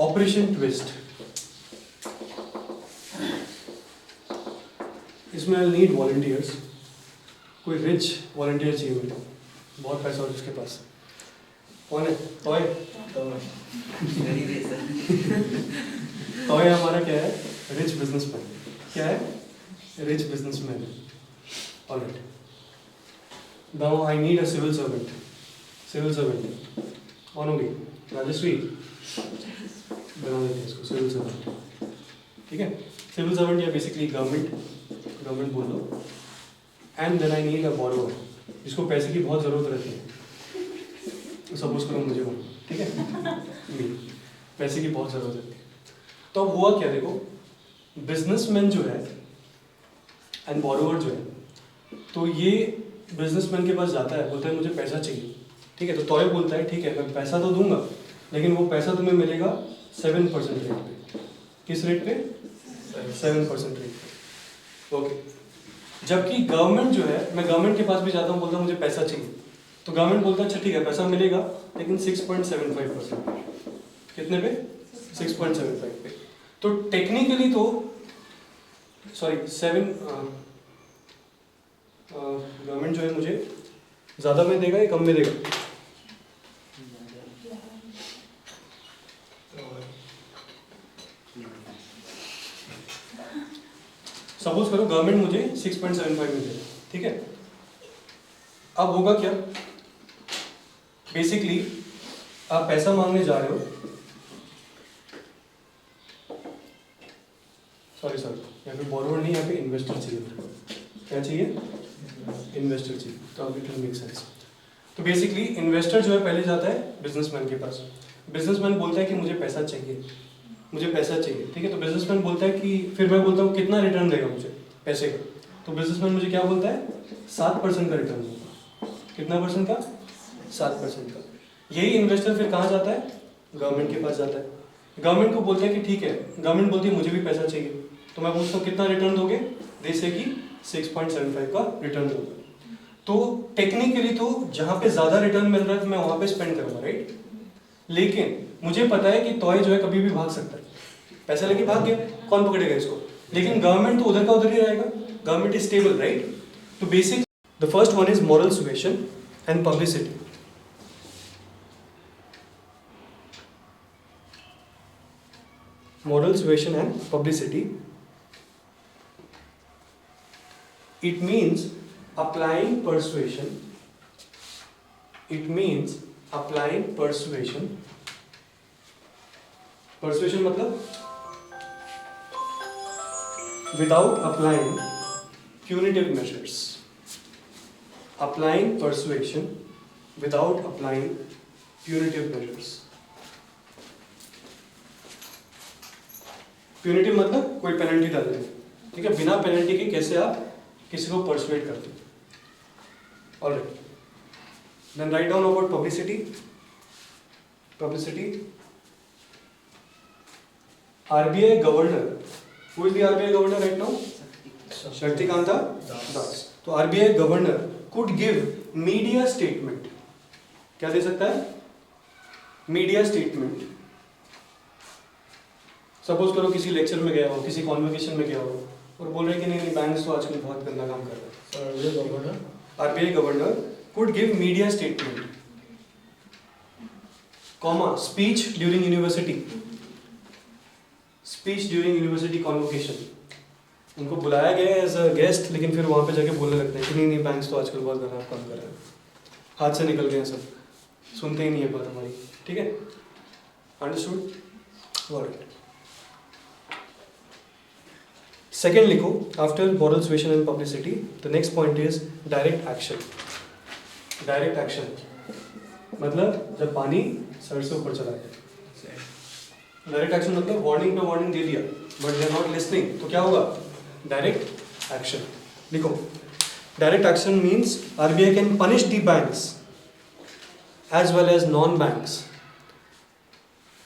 Operation twist, इसमें I need volunteers, कोई rich volunteer चाहिए मुझे, बहुत पैसा हो जिसके पास। कौन है? टॉय। टॉय हमारा क्या है? Rich businessman. क्या है? Rich businessman. Alright, now I need a civil servant. Civil servant कौन होगी? राजस्वी। बना देते हैं इसको सिविल सर्वेंट, ठीक है? सिविल सर्वेंट या बेसिकली गवर्नमेंट बोल दो। And then I need a borrower, जिसको पैसे की बहुत ज़रूरत रहती है। सपोज करो मुझे बोलो, ठीक है? पैसे की बहुत ज़रूरत रहती है। तो अब हुआ क्या, देखो, बिजनेसमैन जो है एंड बोरोवर जो है, तो ये बिजनेसमैन के पास जाता है, बोलता है मुझे पैसा चाहिए, ठीक है? तो टॉय बोलता है ठीक है मैं पैसा तो दूंगा, लेकिन वो पैसा तुम्हें मिलेगा 7% रेट पे। किस रेट पे? 7% रेट पे। ओके। जबकि गवर्नमेंट जो है, मैं गवर्नमेंट के पास भी जाता हूँ, बोलता हूँ मुझे पैसा चाहिए, तो गवर्नमेंट बोलता है अच्छा ठीक है पैसा मिलेगा, लेकिन 6.75%। कितने पे? 6.75 पे। तो टेक्निकली तो सॉरी 7 गवर्नमेंट जो है मुझे ज़्यादा में देगा या कम में देगा? सपोज करो गवर्नमेंट मुझे 6.75 में देगा, ठीक है? अब होगा क्या, बेसिकली आप पैसा मांगने जा रहे हो, सॉरी यहाँ पे बोरोवर नहीं, यहाँ पे इन्वेस्टर चाहिए। क्या चाहिए? इन्वेस्टर चाहिए। तो अब इट विल मेक सेंस। तो बेसिकली इन्वेस्टर जो है पहले जाता है बिजनेसमैन के पास। बिजनेसमैन बोलता है कि मुझे पैसा चाहिए, मुझे पैसा चाहिए, ठीक है? तो बिजनेसमैन बोलता है कि, फिर मैं बोलता हूँ कितना रिटर्न देगा मुझे पैसे का? तो बिजनेसमैन मुझे क्या बोलता है? 7% का रिटर्न दूंगा। कितना परसेंट का? 7% का। यही इन्वेस्टर फिर कहाँ जाता है? गवर्नमेंट के पास जाता है। गवर्नमेंट को बोलता है कि ठीक है, गवर्नमेंट बोलती है मुझे भी पैसा चाहिए, तो मैं पूछता हूँ कितना रिटर्न दोगे? जैसे कि 6.75 का रिटर्न दूंगा। तो टेक्निकली तो जहाँ पे ज़्यादा रिटर्न मिल रहा है तो मैं वहाँ पे स्पेंड करूँगा, राइट? लेकिन मुझे पता है कि टॉय जो है कभी भी भाग सकता है, पैसा लेके भाग गया, कौन पकड़ेगा इसको? लेकिन गवर्नमेंट तो उधर का उधर ही रहेगा, गवर्नमेंट इज स्टेबल, राइट? तो basic the first one is moral suasion and publicity. Moral suasion and publicity. It means applying persuasion. It means applying persuasion. Persuasion मतलब without applying punitive measures. Applying persuasion without applying punitive measures. Punitive मतलब कोई penalty डाल दें, ठीक है? बिना penalty के कैसे आप किसी को परसुएट करते हो। Alright, then write down about publicity. Publicity, RBI governor, who is the RBI governor right now? Shaktikanta Das. तो RBI governor could give media statement. क्या दे सकता है? Media statement. सपोज करो किसी लेक्चर में गया हो, किसी कॉन्वोकेशन में गया हो, और बोल रहे कि नहीं बैंक्स तो आजकल बहुत गंदा काम कर रहे हैं। RBI governor could give media statement, comma, speech during university, speech during university convocation. उनको बुलाया गया एज अ गेस्ट, लेकिन फिर वहाँ पे जाके बोलने लगते हैं कि नहीं बैंक्स तो आजकल बहुत खराब काम कर रहे हैं, हाथ से निकल गए हैं सब, सुनते ही नहीं है बात हमारी, ठीक है? अंडरस्टूड? ऑलराइट। सेकेंड लिखो, after moral suasion and publicity the next point is direct action. Direct action मतलब जब पानी सर से ऊपर चला जाए। डायरेक्ट एक्शन मतलब वार्निंग पे वार्निंग दे दिया but they are not listening, तो क्या होगा? Direct action. लिखो, direct action means RBI can punish the banks as well as non banks.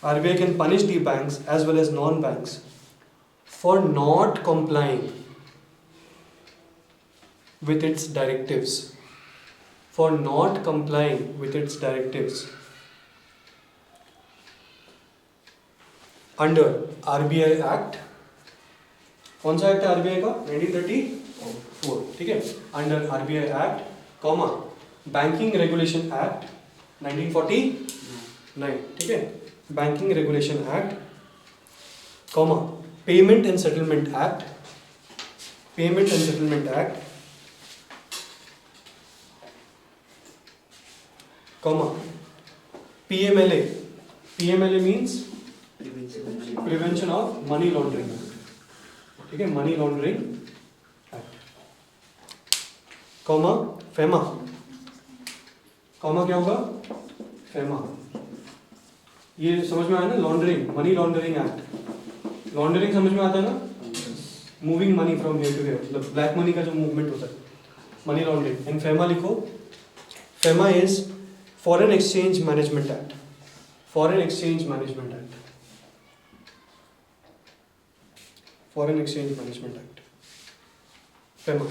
RBI can punish the banks as well as non banks for not complying with its directives. For not complying with its directives. Under RBI act, कौन सा act है RBI का? 1934, ठीक है, under RBI act, comma banking regulation act 1949, ठीक है, banking regulation act, comma payment and settlement act, payment and settlement act, comma PMLA, PMLA means prevention of money laundering, ठीक है, money laundering act, comma FEMA, comma क्या होगा? FEMA. ये समझ में आया ना? Laundering, money laundering act, laundering समझ में आता है ना? Moving money from here to here, मतलब ब्लैक मनी का जो मूवमेंट होता है, मनी लॉन्ड्रिंग। एंड फेमा लिखो, FEMA is foreign exchange management act, foreign exchange management act, foreign exchange management act, FEMA.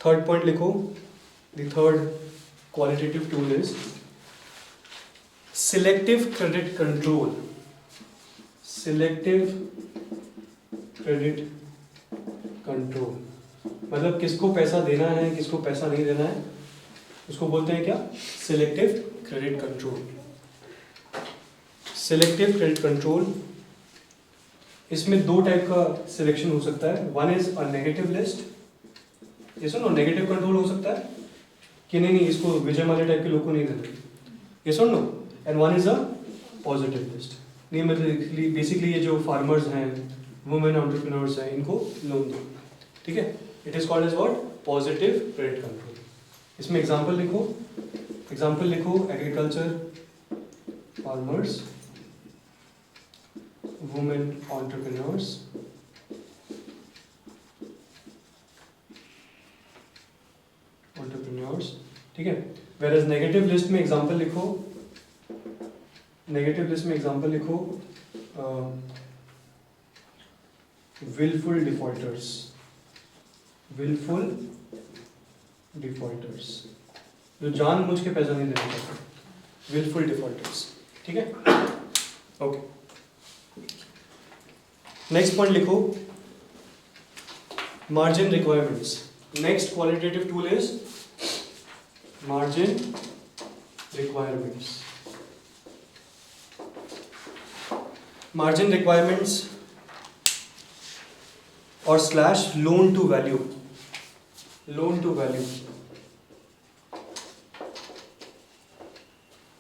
Third point लिखो, the third qualitative tool is selective credit control, selective credit control, मतलब किसको पैसा देना है, किसको पैसा नहीं देना है, उसको बोलते हैं क्या? Selective credit control. Selective credit control, इसमें दो टाइप का सिलेक्शन हो सकता है। One is a negative list, ये सुनो, नेगेटिव कंट्रोल हो सकता है कि नहीं नहीं इसको विजय माल्या टाइप के लोग को नहीं देते, ये सुन लो। And one is a positive list, नहीं मतलब बेसिकली ये जो फार्मर्स हैं, वुमेन एंटरप्रेन्योर्स हैं, इनको लोन दो, ठीक है। It is called as what? Positive credit control. इसमें एग्जांपल लिखो, एग्जांपल लिखो, agriculture, farmers, women entrepreneurs, entrepreneurs, ठीक है। वेयर नेगेटिव लिस्ट में एग्जांपल लिखो, नेगेटिव लिस्ट में एग्जांपल लिखो, willful defaulters, willful defaulters, जो जानबूझ के पैसा नहीं देना चाहते, willful defaulters, ठीक है। ओके, नेक्स्ट पॉइंट लिखो, margin requirements. Next qualitative tool is margin requirements. Margin requirements और slash loan to value, loan to value,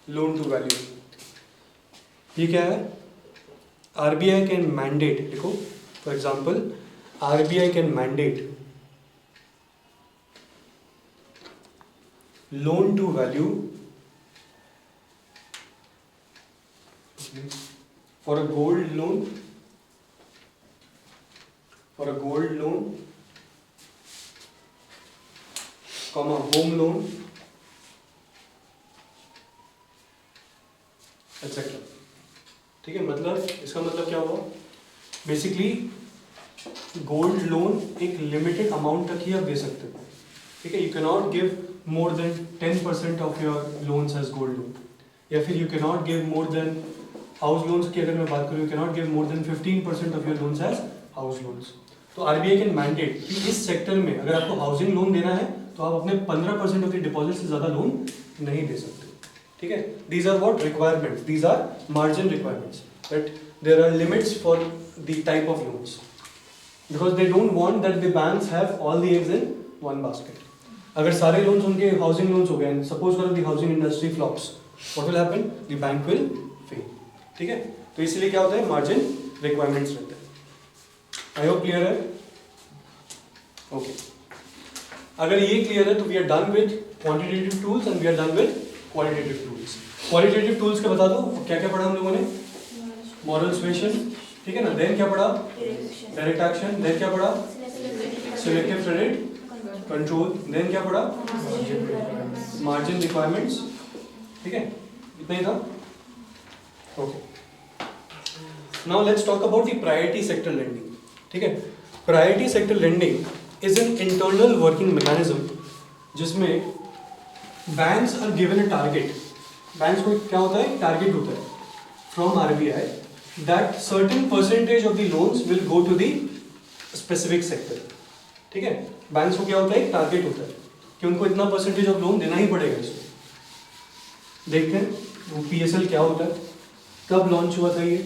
loan to value, ये क्या है? आरबीआई कैन मैंडेट, देखो for example, RBI can mandate loan to value for a gold loan, for a gold loan, comma home loan, etc. ठीक है, मतलब इसका मतलब क्या हुआ? बेसिकली गोल्ड लोन एक लिमिटेड अमाउंट तक ही आप दे सकते हो, ठीक है। You can not give more than 10% of your loans as gold loan, या फिर you can not give more than, house loans की अगर मैं बात करूँ, you can not give more than 15% of your loans as house loans. तो RBI can mandate कि इस सेक्टर में अगर आपको हाउसिंग लोन देना है तो आप अपने 15% ऑफ द डिपॉजिट से ज़्यादा लोन नहीं दे सकते, ठीक है। These are what? Requirements, these are margin requirements, that there are limits for the type of loans, because they don't want that the banks have all the eggs in one basket. अगर सारे loans उनके housing loans हो गए, suppose करो the housing industry flops, what will happen? The bank will fail, ठीक है। तो इसलिए क्या होता है? मार्जिन रिक्वायरमेंट्स रहते हैं। आई होप क्लियर है? ओके, अगर ये क्लियर है तो we are done with quantitative tools and we are done with qualitative tools. Qualitative tools के बता दो क्या क्या पढ़ा हम लोगों ने? मॉरल सुएशन, ठीक है ना। देन क्या पढ़ा? Direct action. देन क्या पढ़ा? Selective credit control. देन क्या पढ़ा? मार्जिन रिक्वायरमेंट्स, ठीक है। इतना ही था, okay. Now let's talk about the priority sector lending, ठीक है। Priority sector lending is an internal working mechanism जिसमें banks are given a target, banks को क्या होता है, टारगेट होता है from RBI that certain percentage of the loans will go to the specific sector. ठीक है, बैंक्स को क्या होता है, एक टारगेट होता है कि उनको इतना परसेंटेज ऑफ लोन देना ही पड़ेगा इसको। देखते हैं वो पीएसएल क्या होता है, कब लॉन्च हुआ था ये,